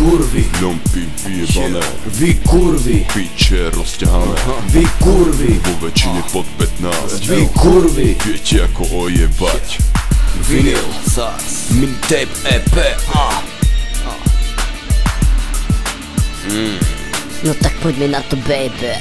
kurvy, Lumpy vyjebané, vy kurvy, piče rozťahané, vy kurvy, vo väčšine pod 15. vy kurvy. Viete ako ojebať. Vinyl, SARS, mixtape, EP. No tak poďme na to, baby.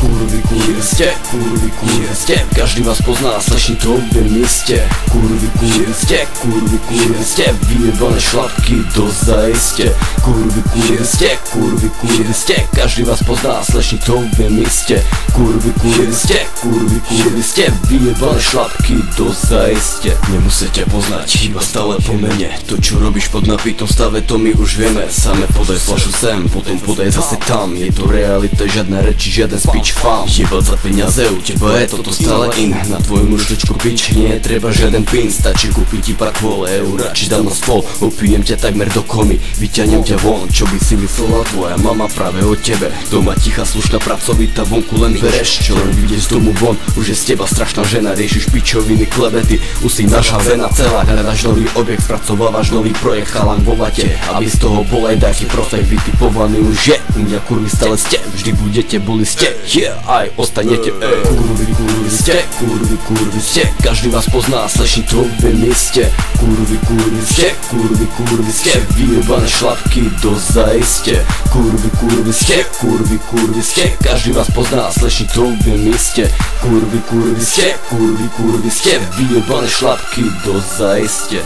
Kurvy, kurvy ste, kurvy, kurvy ste. Každý vás pozná, slešní to v mieste. Kurvy, kurvy ste, kurvy, kurvy ste. Vyjebané šlapky do zaiste. Kurvy, kurvy ste, kurvy, kurvy ste. Každý vás pozná, slešní to v mieste. Kurvy, kurvy ste, kurvy, kurvy ste. Vyjebané šlapky do zaiste. Nemusíte poznať, iba stále po mene. To čo robíš pod napitom stave, to my už vieme. Same podaj flašu sem, potom podaj zase tam. Je to realita, žiadne reči, žiaden speech fan. Jebať za peniaze, u teba je toto stále in. Na tvojom ruštečku pič, nie je treba žiaden pin. Stačí kúpiť ti pár kvôl eura, či dám na spol. Opijem ťa takmer do komy, vyťahnem ťa von. Čo by si myslela tvoja mama práve o tebe? Doma tichá, slušná, pracovitá, vonku len bereš. Čo len vidieš z domu von, už je z teba strašná žena. Riešiš pičoviny, klebety, už si naša vena celá. Hľadaš nový objekt, spracovávaš nový projekt, chalan vo vate. Aby z toho bol aj taký profek vytipovaný už je. U mňa kurvy stále ste, vždy budete, boli ste. Yeah, aj ostanete, kurvy, kurvy ste, kurvy, kurvy ste. Každý vás pozná, slešní to v mieste. Kurvy, kurvy ste, kurvy, kurvy ste. Vyjebané šlapky do zaiste. Kurvy, kurvy ste, kurvy, kurvy ste. Každý vás pozná, slešní to v mieste. Kurvy, kurvy ste, kurvy, kurvy ste. Vyjebané šlapky do zaiste.